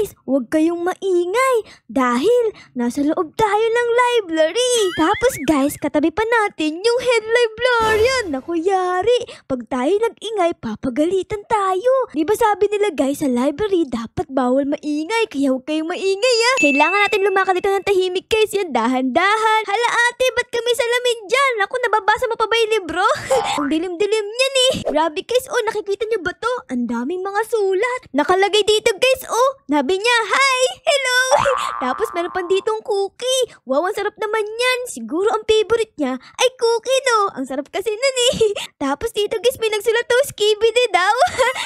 guys, huwag kayong maingay dahil nasa loob tayo ng library. Tapos guys, katabi pa natin yung head librarian. Naku yari, pag tayo nag-ingay, papagalitan tayo. Di ba sabi nila guys, sa library dapat bawal maingay, kaya huwag kayong maingay ah. Kailangan natin lumakad dito ng tahimik guys, yan dahan-dahan. Hala ate, ba't kami salamin dyan? Naku, nababasa mo pa ba yung libro? Ang dilim-dilim niyan eh. Grabe guys, oh nakikita niyo ba to? Ang daming mga sulat. Nakalagay dito guys, oh. Nabi niya, hi, hello. Tapos meron pa ditong cookie. Wow, ang sarap naman yan. Siguro ang favorite niya ay cookie no. Ang sarap kasi nun eh. Tapos dito guys, may nagsulat to, Skibidi daw.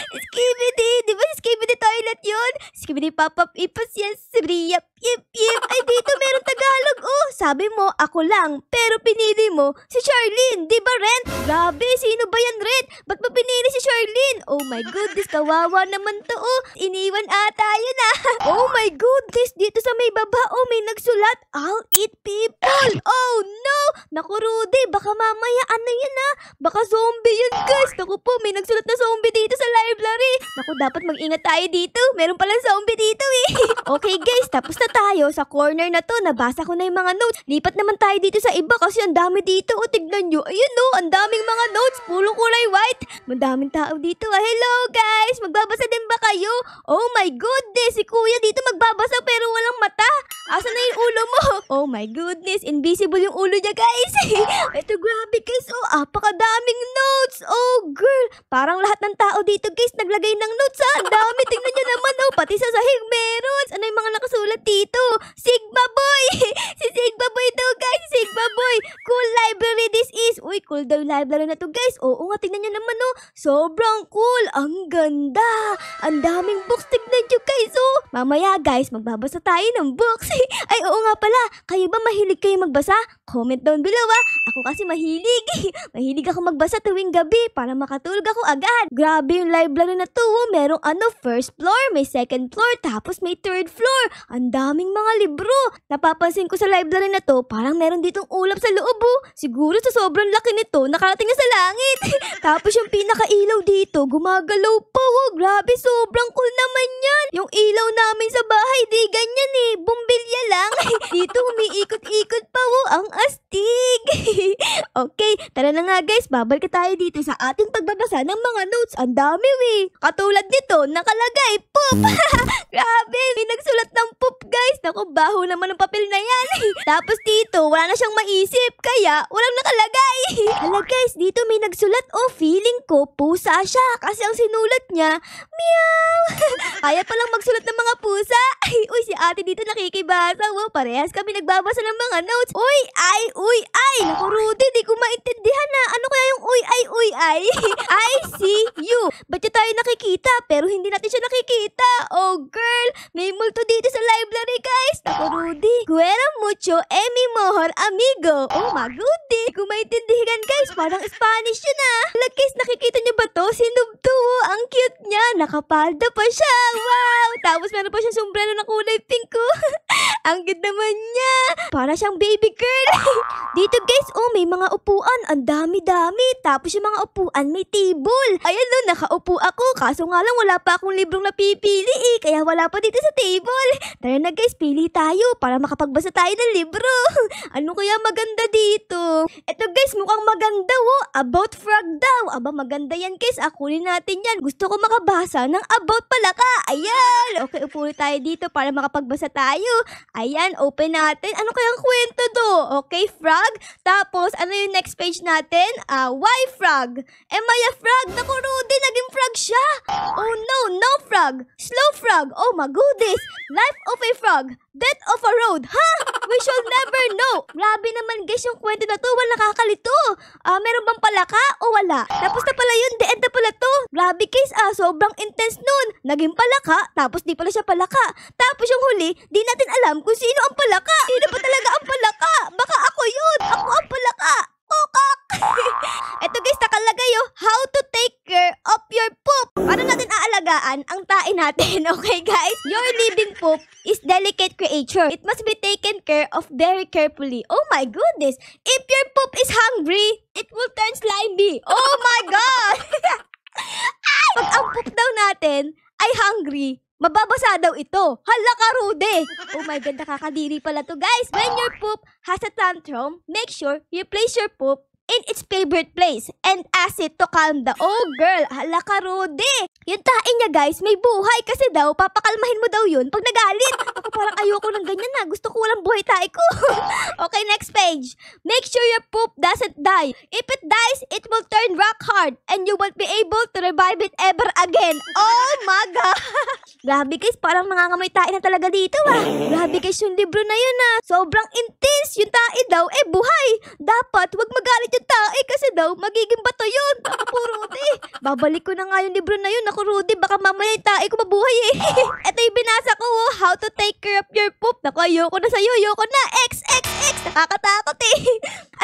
Skibidi, di ba si Skibidi toilet yun? Skibidi pop-up ipas yan, sriyap, yip, yip. Ay dito meron Tagalog, oh. Sabi mo, ako lang. Pero pinili mo si Charlene, di ba Rent? Grabe, sino ba yan Rent? Ba't mo pinili si Charlene? Oh my goodness, kawawa naman to oh. Iniwan ata yun ah. Oh my goodness, dito sa may baba oh, may nagsulat, I'll eat people. Oh no! Naku Rudy, baka mamaya ano yun ah? Baka zombie yun guys. Naku po, may nagsulat na zombie dito sa library. Naku, dapat mag-ingat tayo dito. Meron palang zombie dito eh. Okay guys, tapos na tayo sa corner na to. Nabasa ko na yung mga notes. Lipat naman tayo dito sa iba kasi ang dami dito. O tignan nyo, ayun oh, ang daming mga notes. Puro kulay white. Madaming tao dito ah. Hello guys, magbabasa din ba kayo? Oh my goodness, si kuya dito magbabasa pero walang mata. Asa na yung ulo mo? Oh my goodness, invisible yung ulo niya guys. Ito grabe guys, oh apakadaming notes. Oh girl, parang lahat ng tao dito guys naglagay ng notes ah. Ang dami, tingnan nyo naman oh, pati sa sahig meron. Ano yung mga nakasulat dito? Sigma boy. Si Sigma boy daw guys, si Sigma boy. Cool library this is. Uy, cool daw yung library na to guys. Oo nga, tingnan nyo naman oh, sobrang cool. Ang ganda. Ang daming books, tignan nyo guys oh. Mamaya guys, magbabasa tayo ng books. Ay oo nga pala, kayo ba mahilig kayo magbasa? Comment down below ah. Ako kasi mahilig. Mahilig ako magbasa tuwing gabi para makatulog ako agad. Grabe yung library na to oh. Merong first floor, may second floor, tapos may third floor. Ang daming mga libro. Napapansin ko sa library na to, parang meron ditong ulap sa loob oh. Siguro sa sobrang laki nito, nakarating na sa langit. Tapos yung pinakailaw dito, gumagalaw pa oh. Grabe, sobrang cool naman yan. Yung ilaw namin sa bahay, di ganyan eh. Bumbilya lang. Dito umiikot-ikot pa oh. Ang astig. Okay, tara na nga guys, babalik tayo dito sa ating pagbabasa ng mga notes. Ang dami eh. Katulad nito, nakalagay, poop. Grabe, may nagsulat ng poop guys. Naku, baho naman ng papel na yan. Tapos dito, wala na siyang maisip, kaya walang nakalagay. Hala guys, dito may nagsulat, oh feeling ko pusa siya. Kasi ang sinulat niya, meow. Kaya palang magsulat ng mga pusa. Uy, si ate dito nakikibasa. Wow, parehas kami nagbabasa ng mga notes. Uy, ay. Naku Rudy, di ko maintindihan na. Ano kaya yung uy, ay? I see you. Ba't niya tayo nakikita? Pero hindi natin siya nakikita. Oh girl, may multo dito sa library guys. Naku Rudy, guera mucho, mi mejor amigo. Oh my Rudy, di ko maintindihan guys. Parang Spanish yun ah. Hala guys, nakikita niyo ba to? Si Nubto, ang cute niya. Nakapalda pa siya. Wow. Tapos meron pa siyang sombrero na kulay pink ko. Ang cute naman niya. Para siyang baby girl. Dito guys, oh may mga upuan. Ang dami-dami. Tapos yung mga upuan may table. Ayan no, nakaupo ako. Kaso nga lang wala pa akong librong napipili eh. Kaya wala pa dito sa table. Tara na guys, pili tayo para makapagbasa tayo ng libro. Ano kaya maganda dito? Eto guys, mukhang maganda oh. About frog daw. Aba maganda yan guys. Akunin natin yan. Gusto ko makabasa ng about palaka. Ayan. Okay, upo tayo dito para makapagbasa tayo. Ayan, open natin. Ano kayang kwento do? Okay, frog. Tapos, ano yung next page natin? Why frog? Am I a frog? Naku, Rudy, naging frog siya. Oh no, no frog. Slow frog. Oh my goodness. Life of a frog. Death of a road. Ha? We shall never know. Grabe naman guys yung kwento na to. Wala nakakalito. Meron bang palaka o wala? Tapos na pala yun. The end na pala to. Grabe guys, sobrang intense nun. Naging palaka, tapos di pala siya palaka. Tapos yung huli, di natin alam kung sino ang palaka. Sino ba talaga ang palaka? Baka ako yun. Ako ang palaka. Kokak. Eto guys, nakalagay oh. How to take care of your poop. Paano natin aalagaan ang tae natin? Okay guys? Your living poop is delicate creature. It must be taken care of very carefully. Oh my goodness. If your poop is hungry, it will turn slimy. Oh my God. Pag ang poop daw natin ay hungry, Mababasa daw ito. Hala ka, Rudy! Oh my God, nakakadiri pala to, guys. When your poop has a tantrum, make sure you place your poop in its favorite place and ask it to calm the... Oh, girl, hala ka, Rudy! Yung tae niya, guys, may buhay kasi daw, papakalmahin mo daw yun pag nagalit. Ako parang ayoko ng ganyan na. Gusto ko walang buhay tae ko. Okay, next page. Make sure your poop doesn't die. If it dies, it will turn rock hard and you won't be able to revive it ever again. Oh my God! Grabe, guys, parang nangangamoy tae na talaga dito, ah. Grabe, guys, yung libro na yun, ah. Sobrang intense. Yung tae daw, buhay. Dapat, wag magalit yung tae kasi daw, magiging bato yun. Ako po, Rudy. Babalik ko na nga yung libro na yun. Ako, Rudy, baka mamaya yung tae ko mabuhay eh. Ito yung binasa ko, oh. How to take care of your poop. Naku, ayoko na sa'yo. Ayoko na. XXX. Nakakatakot eh.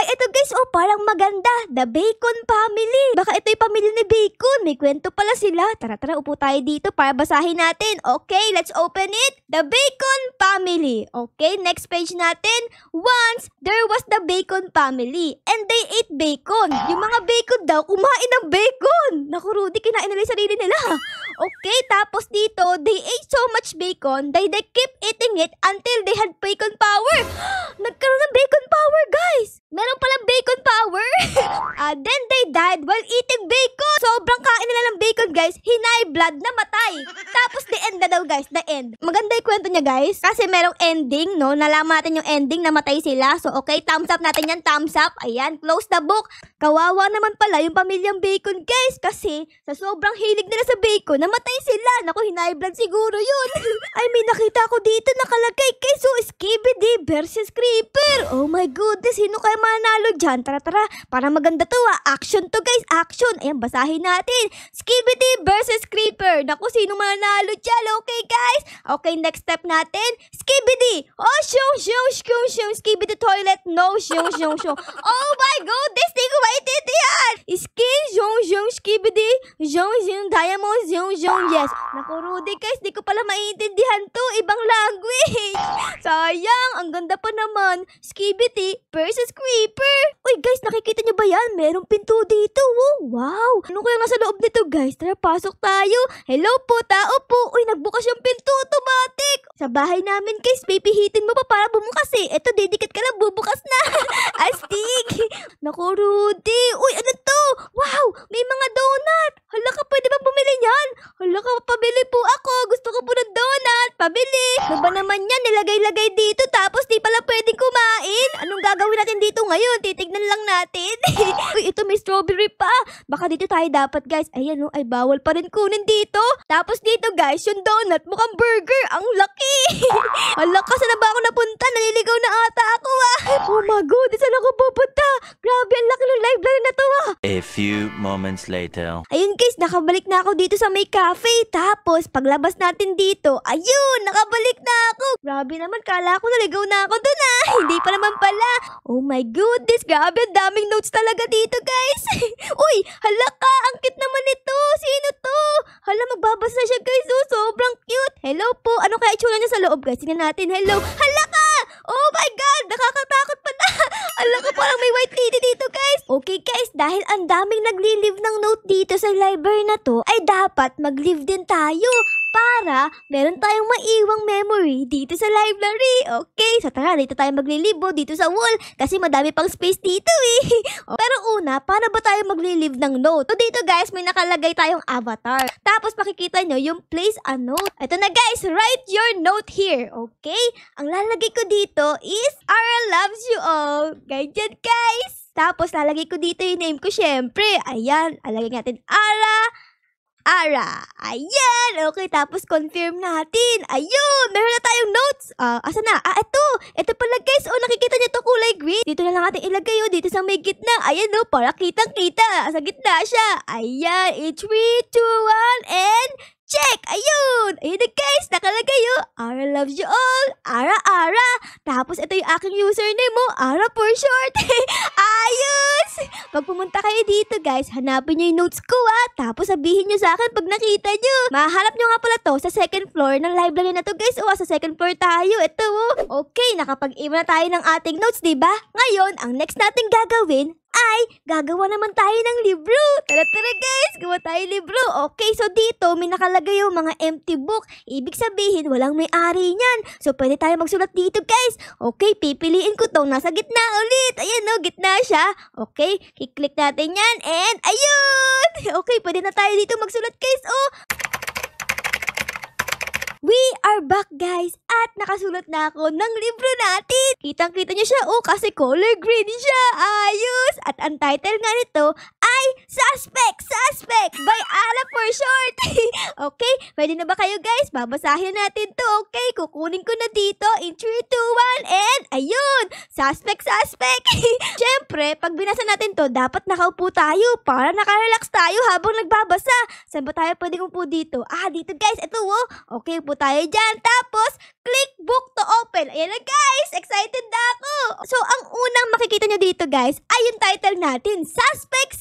Ay, ito guys, oh, parang maganda. The Bacon Family. Baka ito yung pamilya ni Bacon. May kwento pala sila. Tara, upo tayo dito para basahin natin. Okay, let's open it. The Bacon Family. Okay, next page natin. Once, there was the Bacon Family and they ate bacon. Yung mga bacon daw, kumain ng bacon. Naku, Rudy, kinain nila yung sarili nila. Okay, tapos dito, they ate so much bacon that they kept eating it until they had bacon power. Nagkaroon ng bacon power, guys. Meron palang bacon power. Then they died while eating bacon. Sobrang kain nila ng bacon, guys. Hinay blood na matay. Tapos the end na daw, guys. The end. Maganda yung kwento niya, guys. Kasi merong ending, no? Nalaman natin yung ending na matay sila. So, okay, thumbs up natin yan. Thumbs up. Ayan, close the book. Kawawa naman pala yung pamilyang Bacon, guys. Kasi sa sobrang hilig nila sa bacon, namatay sila. Naku, hinay blood siguro yun. Ay, may nakita ko dito nakalagay. So, Skibidi versus Creeper. Oh my goodness, sino kaya manalo dyan? Tara, para maganda to, ah. Action to, guys, action. Ayan, basahin natin. Skibidi versus Creeper. Naku, sino manalo dyan? Okay, guys. Okay, next step natin. Skibidi. Oh, shung. Skibidi toilet. No, shung. Oh my goodness, di ko maintindihan. Skibidi. Diamond, yes. Naku, Rudy, guys, di ko pala maintindihan to. Ibang language. Sayang, ang ganda pa naman. Skibidi versus Creeper. Uy, guys, nakikita nyo ba yan? Merong pinto dito. Oh, wow. Ano kaya nasa loob nito, guys? Tara, pasok tayo. Hello po, tao po. Uy, nagbukas yung pinto. Automatic. Sa bahay namin, guys, pipihitin mo pa para bumukas eh. Eto, didikit ka lang, bubukas na. Astig. Naku, Rudy. Uy, ano to? Wow, may mga donut. Hala ka, pwede ba bumili yan? Hala ka, pabili po ako. Gusto ko po ng donut. Pabili. Ano ba naman yan? Nilagay-lagay dito tapos di pala pwedeng kumain. Anong gagawin natin dito ngayon? Titignan lang natin. Uy, ito may strawberry pa. Baka dito tayo dapat, guys. Ayan, oh, ay bawal pa rin kunin dito. Tapos dito, guys, yung donut mukhang burger. Ang laki. Hala ka, saan na ba ako napunta? Naliligaw na ata ako, ah. Oh my God, saan ako pupunta? Grabe, ang laki ng library na to, ah. A few moments later. Ayun, guys, nakabalik na ako dito sa may cafe. Tapos, paglabas natin dito, ayun, nakabalik na ako. Grabe naman, kala ko naligaw na ako dun, ah. Hindi pa naman pala. Oh my goodness, grabe, ang daming notes talaga dito, guys. Uy, hala ka, ang cute naman ito. Sino to? Hala, magbabasa siya, guys. Oh, sobrang cute. Hello po. Ano kaya itsura niya sa loob, guys? Tingnan natin. Hello. Hala ka! Oh my God, nakakatakot pala. Hala ka, parang may white lady dito, guys. Okay, guys, dahil ang daming nagli-leave ng note dito sa library na to, ay dapat mag-leave din tayo para meron tayong maiwang memory dito sa library. Okay, so tara, dito tayo maglilibo dito sa wall kasi madami pang space dito eh. Pero una, paano ba tayo maglilive ng note? So dito, guys, may nakalagay tayong avatar. Tapos makikita nyo yung place a note. Ito na, guys, write your note here. Okay? Ang lalagay ko dito is Ara loves you all. Ganyan, guys. Tapos lalagay ko dito yung name ko, syempre. Ayan, alagay natin Ara. Ayan. Okay, tapos confirm natin. Ayun, meron na tayong notes. Asa na? Ito pala, guys. Oh, nakikita niyo to, kulay green. Dito na lang natin ilagay, oh, dito sa may gitna. Ayan, oh, para kitang-kita. Sa gitna siya. Ayan. 3, 2, 1, and check! Ayun! Ayun na, guys, nakalagay yun. Ara loves you all. Ara. Tapos ito yung aking username mo. Ara for short. Ayos! Pag pumunta kayo dito, guys, hanapin nyo yung notes ko, ah. Tapos sabihin nyo sa akin pag nakita nyo. Mahanap nyo nga pala to sa second floor ng library na to, guys. O, sa second floor tayo. Ito, oh. Okay, nakapag-iwan na tayo ng ating notes, diba? Ngayon, ang next natin gagawin ay gagawa naman tayo ng libro. Tara guys, gawa tayo libro. Okay, so dito may nakalagay yung mga empty book. Ibig sabihin walang may-ari niyan. So pwede tayo magsulat dito guys. Okay, pipiliin ko tong nasa gitna ulit. Ayan no, gitna siya. Okay, kiklik natin yan and ayun! Okay, pwede na tayo dito magsulat guys. Oh! We are back guys at nakasulat na ako ng libro natin. Kitang-kita niyo siya kasi color green siya. Ayos! At ang title nga nito ay Suspect by Ala for short. Okay, pwede na ba kayo guys? Babasahin natin to. Okay, kukunin ko na dito in 3, 2, 1 and ayun! Suspect! Siyempre, pag binasa natin to, dapat nakaupo tayo para nakarelax tayo habang nagbabasa. Saan ba tayo pwedeng upo dito? Dito guys, ito oh. Okay, upo tayo dyan. Tapos, click book to open. Ayan na guys, excited na ako. So, ang unang makikita nyo dito guys, ay yung title natin, Suspect.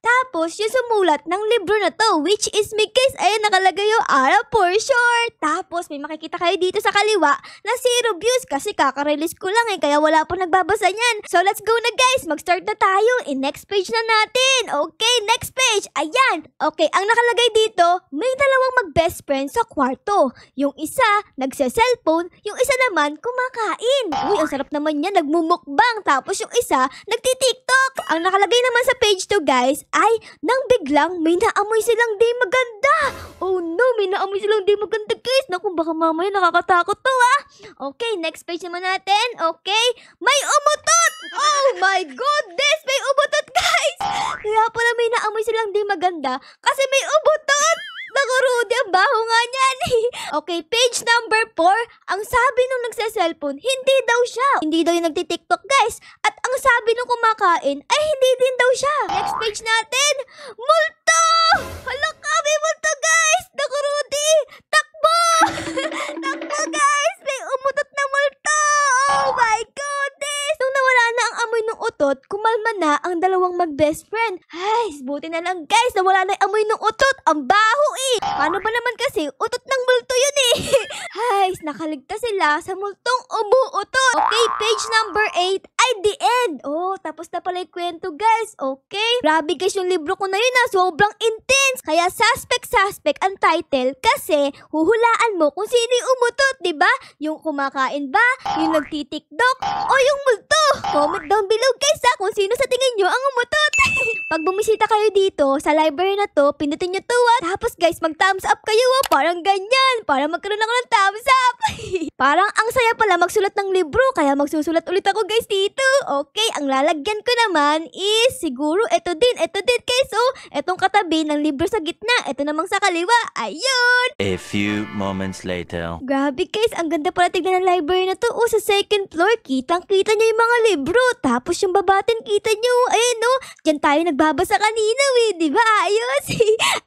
Tapos, yung sumulat ng libro na to, which is me guys, ayan nakalagay yung Ara for short. Tapos, may makikita kayo dito sa kaliwa na 0 views kasi kaka-release ko lang kaya wala pa nagbabasa niyan. So, let's go na guys, mag-start na tayo. Next page na natin. Okay, next page. Ayan. Okay, ang nakalagay dito, may dalawang mag-best friend sa kwarto. Yung isa, nagse-cellphone, yung isa naman, kumakain. Uy, ang sarap naman niya, nagmumukbang. Tapos yung isa, nagti-tiktok. Ang nakalagay naman sa page 2 guys, ay nang biglang may naamoy silang di maganda. Oh no, may naamoy silang di maganda guys. Naku, baka mamaya nakakatakot to Okay, next page naman natin. Okay, may umutot. Oh my goodness, may umutot guys. Kaya pala may naamoy silang di maganda kasi may umutot. Naku, Rudy, ang baho nga niyan. Okay, page number 4. Ang sabi nung nagsa-cellphone, hindi daw siya. Hindi daw yung nagtitiktok, guys. At ang sabi nung kumakain, ay hindi din daw siya. Next page natin, multo! Hala ka, may multo, guys. Naku, Rudy, takbo! Takbo, guys. May umutot na multo. Oh my goodness. Nung nawala na ang amoy ng utot, kumalma na ang dalawang mag-best friend. Ay, buti na lang guys, nawala na yung amoy ng utot. Ang baho Paano ba naman kasi utot ng multo yun Ay, nakaligtas sila sa multong umuutot. Okay, page number 8 ay the end. Oh, tapos na pala yung kwento guys. Okay, grabe guys yung libro ko na yun sobrang intense. Kaya suspect ang title kasi huhulaan mo kung sino yung umutot, diba? Yung kumakain ba? Yung nagtitiktok? O yung multo? Comment down below guys kung sino sa tingin nyo ang umutot. Pag bumisita kayo dito sa library na to, pindutin nyo to tapos guys, mag-thumbs up kayo parang ganyan, para magkaroon ako ng thumbs up. Parang ang saya pala magsulat ng libro, kaya magsusulat ulit ako guys dito. Okay, ang lalagyan ko naman is siguro ito din guys. Etong katabi ng libro sa gitna, ito namang sa kaliwa. Ayun! A few moments later. Grabe guys, ang ganda pala tignan ng library na to. Sa second floor, kitang-kita nyo yung mga libro. Tapos yung babatin, kita nyo. Ayun dyan tayo nagbabasa kanina diba? Ayos!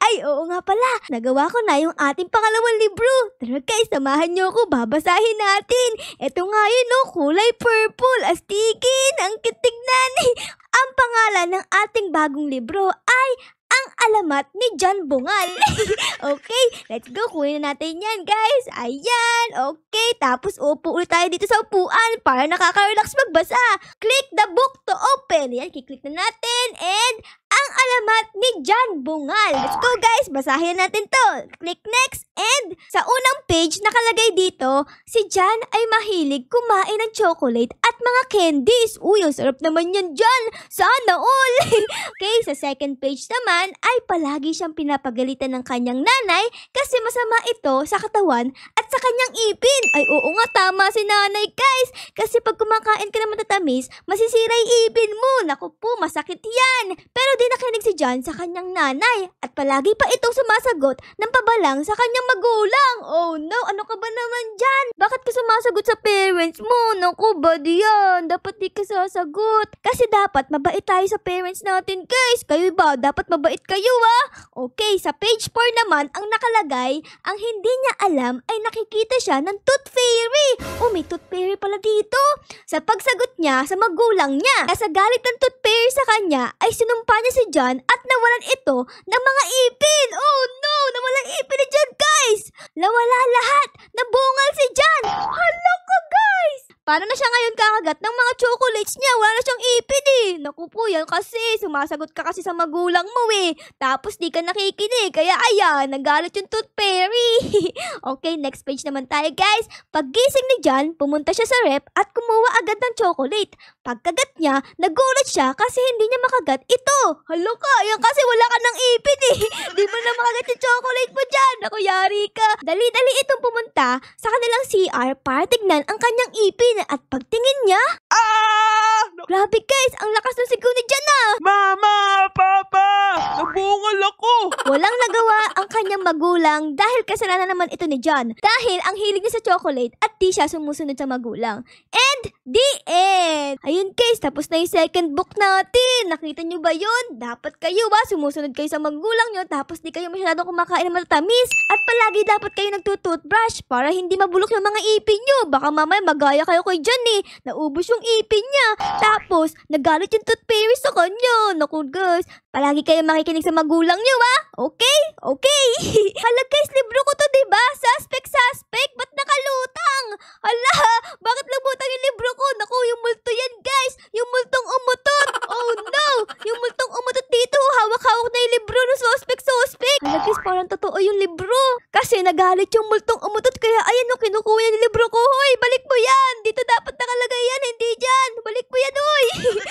Ay, oo nga pala. Nagawa ko na yung ating pangalawang libro. Tara guys, samahan nyo ako. Babasahin natin. Ito nga yun kulay purple. Astikin. Ang kitignan. Ang pangalan ng ating bagong libro ay Ang Alamat ni John Bungal. Okay, let's go. Kunin na natin yan guys. Ayan. Okay, tapos upo ulit tayo dito sa upuan para nakaka-relax magbasa. Click the book to open. Yan, kiklik na natin and Ang Alamat ni John Bungal. Let's go guys, basahin natin to. Click next and sa unang page nakalagay dito, si John ay mahilig kumain ng chocolate at mga candies. Uy, ang sarap naman yan John. Sana all. Okay, sa second page naman ay palagi siyang pinapagalitan ng kanyang nanay kasi masama ito sa katawan at sa kanyang ipin. Ay oo nga, tama si nanay guys. Kasi pag kumakain ka ng matatamis, masisira yung ipin mo. Naku po, masakit yan. Pero di nakinig si John sa kanyang nanay at palagi pa itong sumasagot ng pabalang sa kanyang magulang. Oh no, ano ka ba naman John? Bakit ka sumasagot sa parents mo? Naku, bad yan. Dapat di ka sasagot. Kasi dapat mabait tayo sa parents natin guys. Kayo ba? Dapat mabait kayo Okay, sa page 4 naman ang nakalagay, ang hindi niya alam ay nakikita siya ng tooth fairy. May tooth fairy pala dito. Sa pagsagot niya sa magulang niya, sa galit ng tooth fairy sa kanya ay sinumpa niya si John at nawalan ito ng mga ipin. Oh no, nawalan ipin ni John guys. Nawala lahat. Nabungal si John. Hala ka guys. Paano na siya ngayon kakagat ng mga chocolates niya? Wala na siyang ipin eh. Naku po, yan kasi. Sumasagot ka kasi sa magulang mo eh. Tapos di ka nakikinig. Kaya ayan, nagalit yung Tooth Fairy. Okay, next page naman tayo guys. Paggising ni John, pumunta siya sa rep at kumuha agad ng chocolate. Pagkagat niya, nagulat siya kasi hindi niya makagat ito. Hala ka, yan kasi wala ka ng ipin eh. Di mo na makagat yung chocolate mo dyan. Naku, yari ka. Dali-dali itong pumunta sa kanilang CR para tignan ang kanyang ipin at pagtingin niya, grabe guys, ang lakas ng sigaw ni John ah. Mama! Papa! Nabungal ako! Walang nagawa ang kanyang magulang dahil kasalanan naman ito ni John. Dahil ang hilig niya sa chocolate at di siya sumusunod sa magulang. And the end! Ayun guys, tapos na yung second book natin. Nakita nyo ba yun? Dapat kayo sumusunod kayo sa magulang nyo tapos di kayo masyadong kumakain ng matatamis. At palagi dapat kayo nagtutoothbrush para hindi mabulok yung mga ipin nyo. Baka mamaya magaya kayo kay John eh. Naubos yung ipin niya. Tapos, nagalit yung Tooth Fairy sa kanya. Naku guys, palagi kayo makikinig sa magulang nyo Okay? Okay. Hala guys, libro ko to diba? Suspect. Ba't nakalutang? Hala, bakit lumutang yung libro ko? Naku, yung multo yan guys. Yung multong umutot. Oh no, yung multong umutot dito. Hawak-hawak na yung libro ng suspect. Hala guys, parang totoo yung libro. Kasi nagalit yung multong umutot. Kaya ayan o, kinukuha yung libro ko. Hoy, balik mo yan. Dito dapat nakalagay yan, hindi dyan. Balik mo yan, hoy.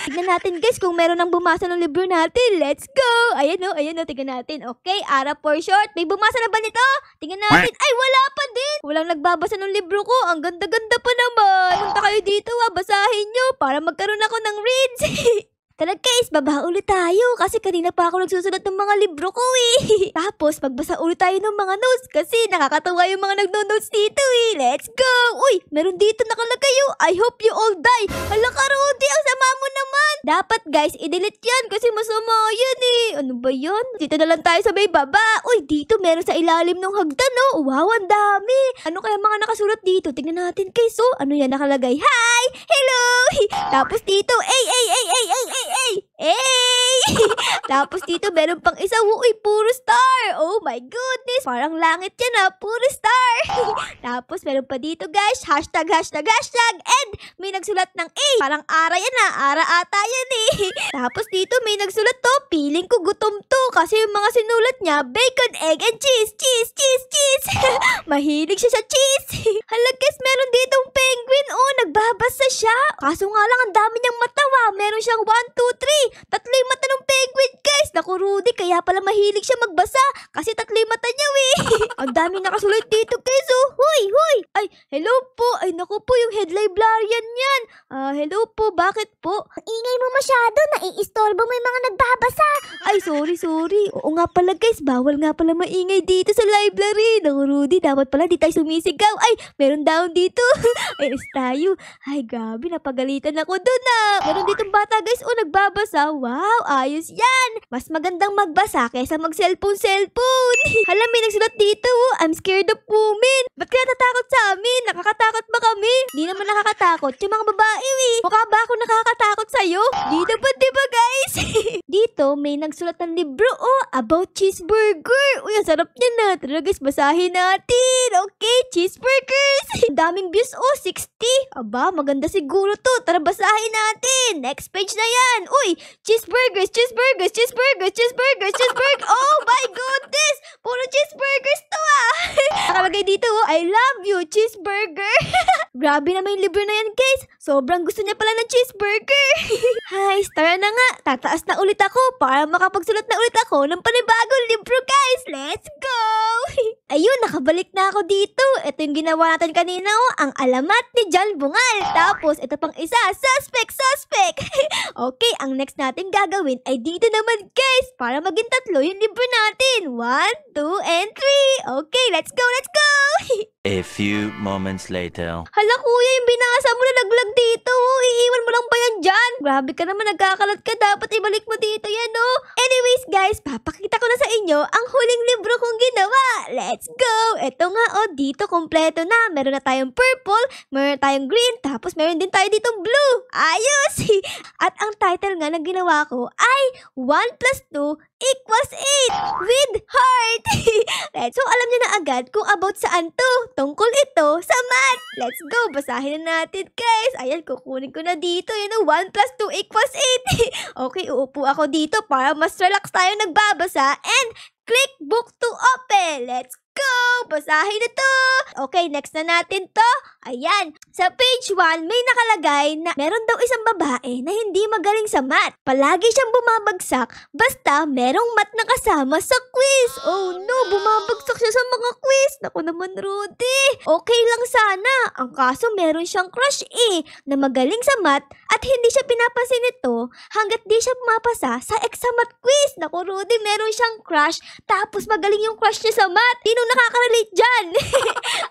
Tignan natin guys kung meron nang bumasa ng libro natin. Let's go. Ayan o, tignan natin. Okay, Ara for short. May bumasa na ba nito? Tingnan natin. Ay, wala pa din. Walang nagbabasa ng libro ko. Ang ganda-ganda pa naman. Punta kayo dito basahin nyo para magkaroon ako ng reads. Tara guys, baba ulit tayo kasi kanina pa ako nagsusulat ng mga libro ko eh. Tapos magbasa ulit tayo ng mga notes kasi nakakatawa yung mga nagno-notes dito eh. Let's go! Uy, meron dito nakalagay yung I hope you all die. Hala ka Rudy, ang sama mo naman. Dapat guys, i-delete yan kasi masama yan eh. Ano ba yun? Dito na lang tayo sa may baba. Uy, dito meron sa ilalim ng hagdan oh. Wow, ang dami. Ano kaya mga nakasulat dito? Tingnan natin guys oh. Ano yan nakalagay? Hi! Hello! Tapos dito, ay! Tapos dito meron pang isa, uy, puro star. Oh my goodness, parang langit yan puro star. Tapos meron pa dito guys, hashtag. And may nagsulat ng A, parang ara yan ara ata yan eh. Tapos dito may nagsulat to, feeling ko gutom to. Kasi yung mga sinulat niya, bacon, egg, and cheese. Mahilig siya sa cheese. Hala guys, meron ditong penguin, nagbabasa siya. Kaso nga lang, ang dami niyang mata meron siyang 1, 2, 3. 3 yung mata ng penguin guys. Naku Rudy, kaya pala mahilig siya magbasa. Kasi 3 yung mata niya eh. Ang dami nakasulat dito guys Huy. Ay, hello po. Ay naku po, yung head librarian yan. Hello po, bakit po? Ang ingay mo masyado, naiistorbo mo yung mga nagbabasa. Ay, sorry. Oo nga pala guys, bawal nga pala maingay dito sa library. Naku Rudy, dapat pala di tayo sumisigaw. Ay, meron down dito. Ay, tayo. Ay, grabe, napagalitan ako dun Meron ditong bata guys, nagbabasa. Wow, ayos yan. Mas magandang magbasa kaysa mag-cellphone. Hala, may nagsulat dito. I'm scared of women. Ba't kaya natatakot sa amin? Nakakatakot ba kami? Di naman nakakatakot yung mga babae eh. Mukha ba ako nakakatakot sa'yo? Di naman, diba guys? Dito, may nagsulat ng libro about cheeseburger. Uy, ang sarap niya Tara guys, basahin natin. Okay, cheeseburgers. Daming views 60. Aba, maganda siguro to. Tara, basahin natin. Next page na yan. Uy, cheeseburgers. Oh my goodness. Puro cheeseburgers to Nakalagay dito I love you, cheeseburger. Grabe naman yung libro na yan guys. Sobrang gusto niya pala ng cheeseburger. Hi, tara na nga. Tataas na ulit ako para makapagsulat na ulit ako ng panibagong libro guys. Let's go. Ayun, nakabalik na ako dito. Ito yung ginawa natin kanina ang alamat ni John Bungal. Tapos, ito pang isa, suspect. Okay, ang next natin gagawin ay dito naman guys. Para maging 3 yung libro natin. 1, 2, and 3. Okay, let's go. A few moments later. Hala kuya, yung binasa mo na laglag dito. Iiwan mo lang ba yan dyan? Grabe ka naman, nagkakalat ka. Dapat ibalik mo dito yan Anyways guys, papakita ko na sa inyo ang huling libro kong ginawa. Let's go! Ito nga dito kompleto na. Meron na tayong purple, meron na tayong green, tapos meron din tayo ditong blue. Ayos! At ang title nga na ginawa ko ay 1 + 2 equals 8 with heart. So, alam niyo na agad kung about saan to. Tungkol ito sa math. Let's go. Basahin na natin, guys. Ayan, kukunin ko na dito. 1 plus 2 equals 8. Okay, uupo ako dito para mas relax tayo nagbabasa. And click book to open. Let's go! Basahin na to! Okay, next na natin to. Ayan, sa page 1, may nakalagay na meron daw isang babae na hindi magaling sa math. Palagi siyang bumabagsak basta merong math na kasama sa quiz. Oh no, bumabagsak siya sa mga quiz. Naku naman, Rudy. Okay lang sana. Ang kaso meron siyang crush na magaling sa math at hindi siya pinapansin nito hanggat di siya pumapasa sa exam math quiz. Naku, Rudy, meron siyang crush tapos magaling yung crush niya sa math. Nakaka-relate dyan.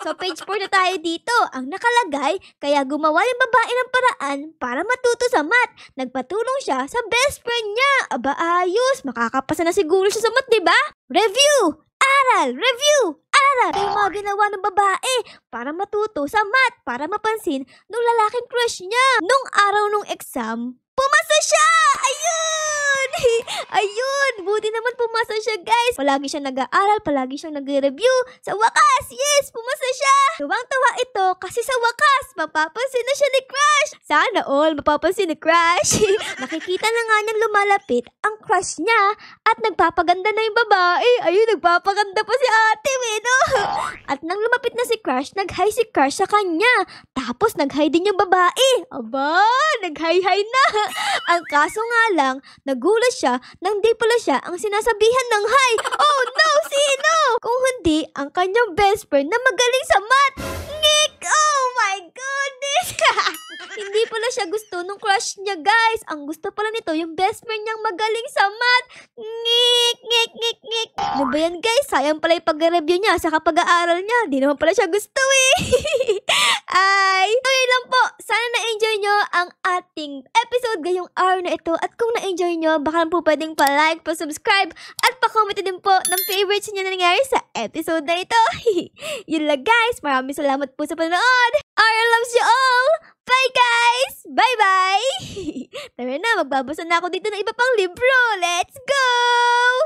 So, page 4 na tayo dito. Ang nakalagay, kaya gumawa yung babae ng paraan para matuto sa math. Nagpatulong siya sa best friend niya. Aba, ayos. Makakapasa na siguro siya sa math, diba? Review! Aral! Review! Aral! Yung mga ginawa ng babae para matuto sa math, para mapansin nung lalaking crush niya. Nung araw nung exam, pumasa siya! Ayun! Ayun! Buti naman pumasa siya, guys. Palagi siyang nag-aaral, palagi siyang nag-review. Sa wakas, yes! Pumasa siya! Tuwang-tuwa ito kasi sa wakas, mapapansin na siya ni Crush. Sana all mapapansin ni Crush. Nakikita na nga niyang lumalapit ang crush niya at nagpapaganda na yung babae. Ayun, nagpapaganda pa si ate, no? At nang lumapit na si Crush, nag-hi si Crush sa kanya. Tapos nag-hi din yung babae. Aba, nag-hi-hi na. Ang kaso nga lang, nagulat siya nang di pala siya ang sinasabihan ng hi. Oh no, sino? Kung hindi, ang kanyang best friend na magaling sa math. Ngik! Oh my goodness! Hindi pala siya gusto nung crush niya, guys. Ang gusto pala nito, yung best friend niyang magaling sa math. Ngik! Ngik! Ngik! Ngik! Ano ba yan, guys? Sayang pala yung pag-review niya sa kapag-aaral niya. Di naman pala siya gusto Ay, okay lang po. Sana na-enjoy nyo ang ating episode ngayong hour na ito. At kung na-enjoy nyo, baka lang po pwedeng pa-like, pa-subscribe, at pa-comment din po ng favorites niyo na nangyari sa episode na ito. Yun lang, guys. Maraming salamat po sa panonood. Ara loves you all. Bye, guys! Bye-bye! Tara na, magbabasa na ako dito ng iba pang libro. Let's go!